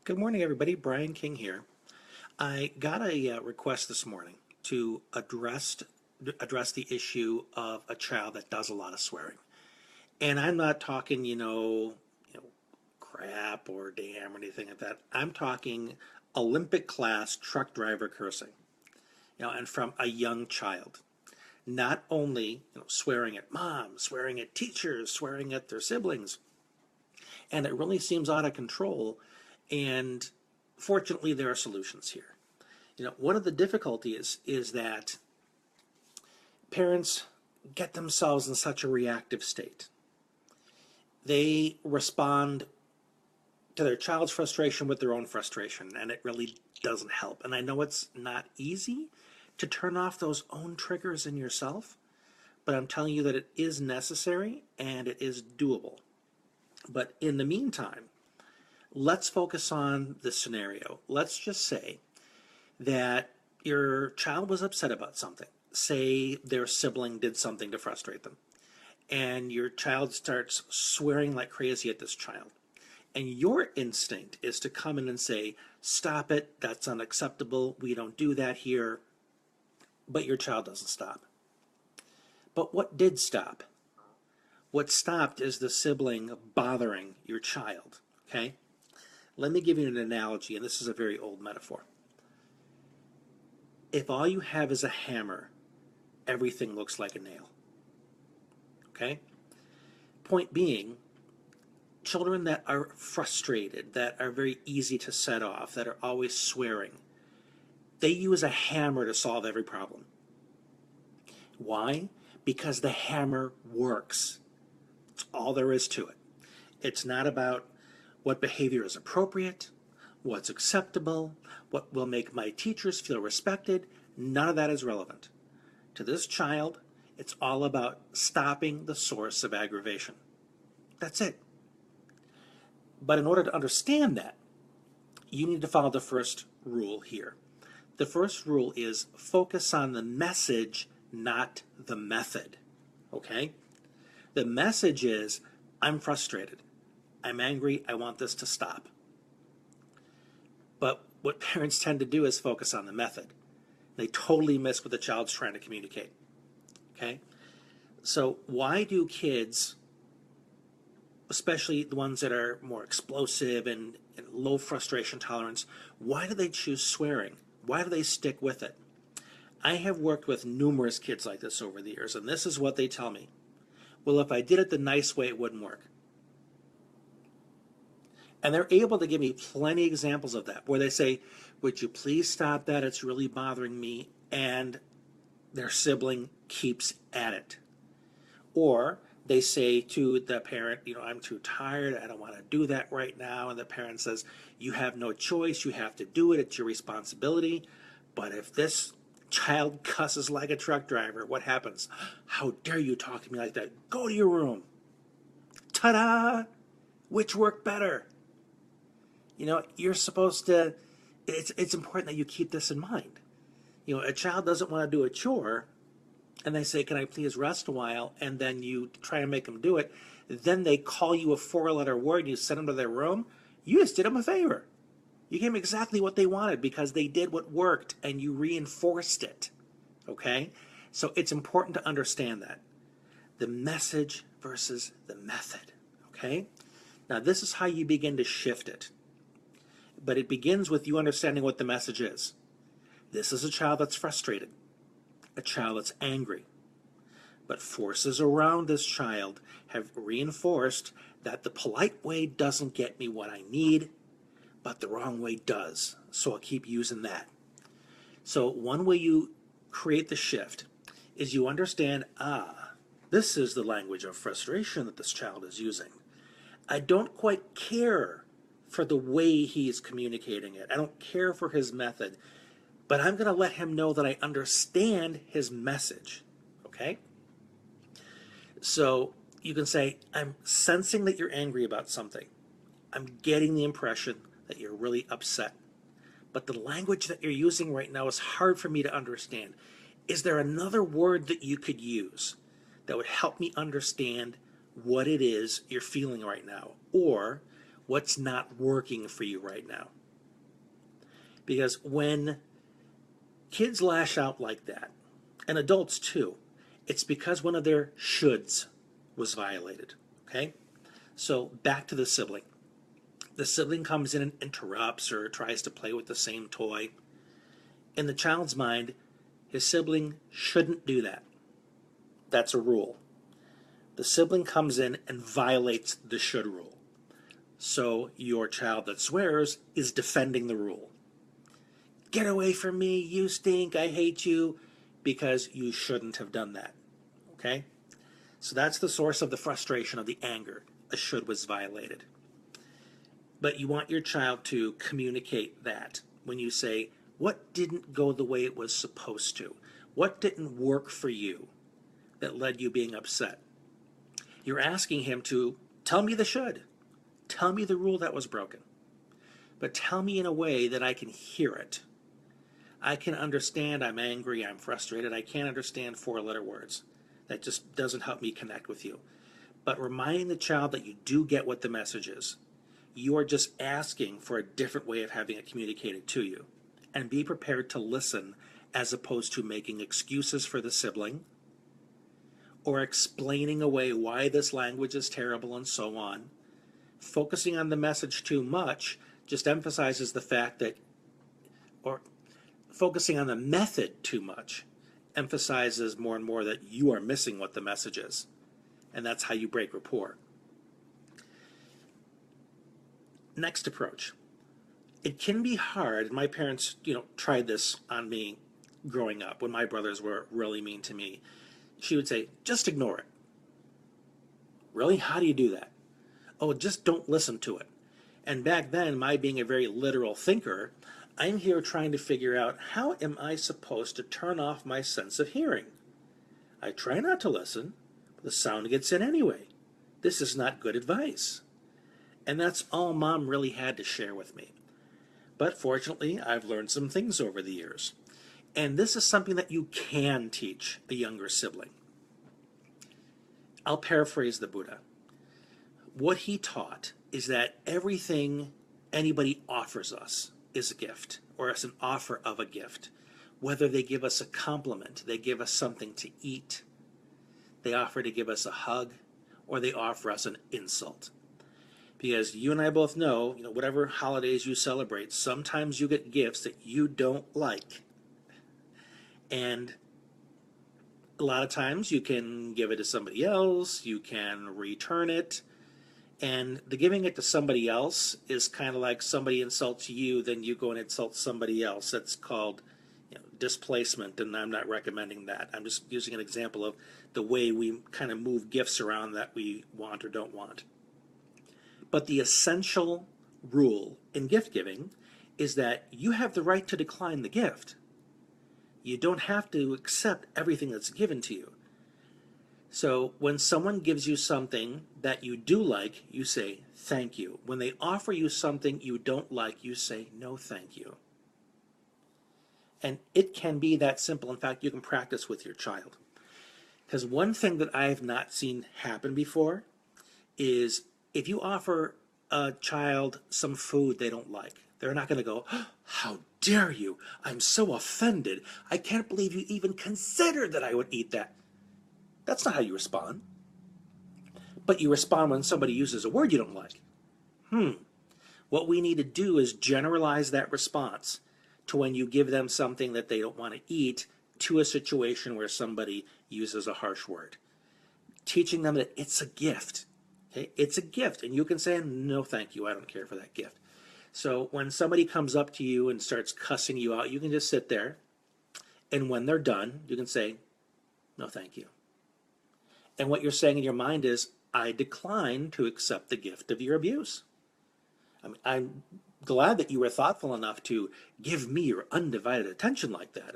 Good morning, everybody. Brian King here. I got a request this morning to address the issue of a child that does a lot of swearing, and I'm not talking, crap or damn or anything like that. I'm talking Olympic class truck driver cursing, and from a young child. Not only swearing at mom, swearing at teachers, swearing at their siblings, and it really seems out of control. And fortunately, there are solutions here. One of the difficulties is that parents get themselves in such a reactive state. They respond to their child's frustration with their own frustration, and it really doesn't help. And I know it's not easy to turn off those own triggers in yourself, but I'm telling you that it is necessary and it is doable. But in the meantime, let's focus on the scenario. Let's just say that your child was upset about something. Say their sibling did something to frustrate them, and your child starts swearing like crazy at this child. And your instinct is to come in and say, "Stop it, that's unacceptable, we don't do that here." But your child doesn't stop. But what did stop? What stopped is the sibling bothering your child, okay? Let me give you an analogy, and this is a very old metaphor. If all you have is a hammer, everything looks like a nail. Okay? Point being, children that are frustrated, that are very easy to set off, that are always swearing, they use a hammer to solve every problem. Why? Because the hammer works. That's all there is to it. It's not about what behavior is appropriate, what's acceptable, what will make my teachers feel respected. None of that is relevant. To this child, it's all about stopping the source of aggravation. That's it. But in order to understand that, you need to follow the first rule here. The first rule is focus on the message, not the method. Okay? The message is, I'm frustrated. I'm angry. I want this to stop. But what parents tend to do is focus on the method. They totally miss what the child's trying to communicate. Okay? So why do kids, especially the ones that are more explosive and low frustration tolerance, why do they choose swearing? Why do they stick with it? I have worked with numerous kids like this over the years, and this is what they tell me. Well, if I did it the nice way, it wouldn't work. And they're able to give me plenty of examples of that, where they say, would you please stop that? It's really bothering me. And their sibling keeps at it. Or they say to the parent, I'm too tired. I don't want to do that right now. And the parent says, you have no choice. You have to do it. It's your responsibility. But if this child cusses like a truck driver, what happens? How dare you talk to me like that? Go to your room. Ta-da! Which worked better? You're supposed to, it's important that you keep this in mind. A child doesn't want to do a chore, and they say, can I please rest a while? And then you try to make them do it. Then they call you a 4-letter word, and you send them to their room. You just did them a favor. You gave them exactly what they wanted because they did what worked, and you reinforced it. Okay? So it's important to understand that. The message versus the method. Okay? Now, this is how you begin to shift it. But it begins with you understanding what the message is. This is a child that's frustrated, a child that's angry. But forces around this child have reinforced that the polite way doesn't get me what I need, but the wrong way does. So I'll keep using that. So one way you create the shift is you understand, this is the language of frustration that this child is using. I don't quite care for the way he's communicating it. I don't care for his method, but I'm going to let him know that I understand his message, okay? So you can say, I'm sensing that you're angry about something. I'm getting the impression that you're really upset. But the language that you're using right now is hard for me to understand. Is there another word that you could use that would help me understand what it is you're feeling right now? Or What's not working for you right now? Because when kids lash out like that, and adults too, it's because one of their shoulds was violated. Okay? So back to the sibling. The sibling comes in and interrupts or tries to play with the same toy. In the child's mind, his sibling shouldn't do that. That's a rule. The sibling comes in and violates the should rule. So your child that swears is defending the rule. Get away from me, you stink, I hate you, because you shouldn't have done that. Okay? So that's the source of the frustration, of the anger. A should was violated. But you want your child to communicate that when you say, what didn't go the way it was supposed to? What didn't work for you that led you being upset? You're asking him to tell me the should. Tell me the rule that was broken. But tell me in a way that I can hear it. I can understand I'm angry, I'm frustrated. I can't understand four-letter words. That just doesn't help me connect with you. But reminding the child that you do get what the message is. You are just asking for a different way of having it communicated to you. And be prepared to listen as opposed to making excuses for the sibling or explaining away why this language is terrible and so on. Focusing on the message too much just emphasizes the fact that, or focusing on the method too much emphasizes more and more that you are missing what the message is. And that's how you break rapport. Next approach. It can be hard, and my parents, tried this on me growing up when my brothers were really mean to me. She would say, just ignore it. Really? How do you do that? Oh, just don't listen to it. And back then, my being a very literal thinker, I'm here trying to figure out, how am I supposed to turn off my sense of hearing? I try not to listen, but the sound gets in anyway. This is not good advice. And that's all Mom really had to share with me. But fortunately, I've learned some things over the years. And this is something that you can teach a younger sibling. I'll paraphrase the Buddha. What he taught is that everything anybody offers us is a gift, or as an offer of a gift. Whether they give us a compliment, they give us something to eat, they offer to give us a hug, or they offer us an insult. Because you and I both know, whatever holidays you celebrate, sometimes you get gifts that you don't like. And a lot of times you can give it to somebody else, you can return it. And the giving it to somebody else is kind of like somebody insults you, then you go and insult somebody else. That's called displacement, and I'm not recommending that. I'm just using an example of the way we kind of move gifts around that we want or don't want. But the essential rule in gift giving is that you have the right to decline the gift. You don't have to accept everything that's given to you. So when someone gives you something that you do like, you say thank you. When they offer you something you don't like, you say no thank you. And it can be that simple. In fact, you can practice with your child. Because one thing that I have not seen happen before is if you offer a child some food they don't like, they're not going to go, oh, how dare you? I'm so offended. I can't believe you even considered that I would eat that. That's not how you respond. But you respond when somebody uses a word you don't like. What we need to do is generalize that response to when you give them something that they don't want to eat to a situation where somebody uses a harsh word. Teaching them that it's a gift. Okay? It's a gift, and you can say, no thank you, I don't care for that gift. So when somebody comes up to you and starts cussing you out, you can just sit there, and when they're done, you can say, no thank you. And what you're saying in your mind is, I decline to accept the gift of your abuse. I'm glad that you were thoughtful enough to give me your undivided attention like that.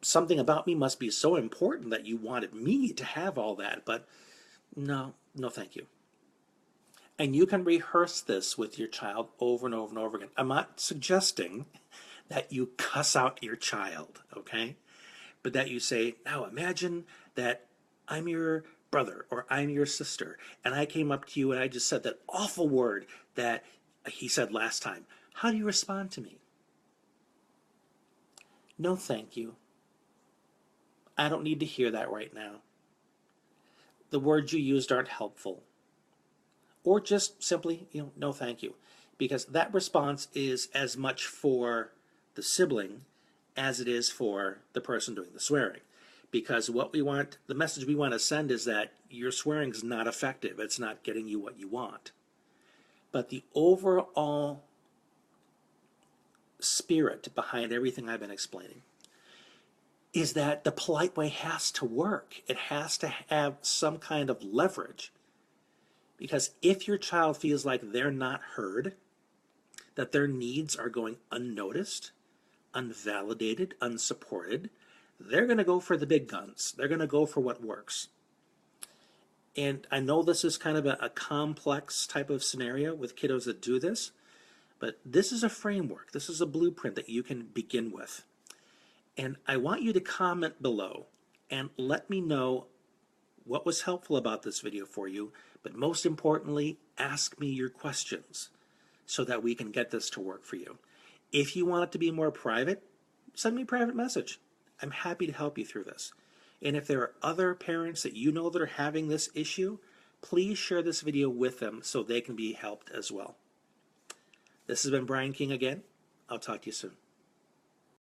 Something about me must be so important that you wanted me to have all that, but no thank you. And you can rehearse this with your child over and over and over again. I'm not suggesting that you cuss out your child, okay? But that you say, now imagine that I'm your brother or I'm your sister, and I came up to you and I just said that awful word that he said last time, how do you respond to me? No, thank you. I don't need to hear that right now. The words you used aren't helpful. Or just simply, no, thank you. Because that response is as much for the sibling as it is for the person doing the swearing. Because what we want, the message we want to send is that your swearing is not effective. It's not getting you what you want. But the overall spirit behind everything I've been explaining is that the polite way has to work. It has to have some kind of leverage. Because if your child feels like they're not heard, that their needs are going unnoticed, unvalidated, unsupported, they're going to go for the big guns. They're going to go for what works. And I know this is kind of a complex type of scenario with kiddos that do this, but this is a framework. This is a blueprint that you can begin with. And I want you to comment below and let me know what was helpful about this video for you, but most importantly, ask me your questions so that we can get this to work for you. If you want it to be more private, send me a private message. I'm happy to help you through this. And if there are other parents that you know that are having this issue, please share this video with them so they can be helped as well. This has been Brian King again. I'll talk to you soon.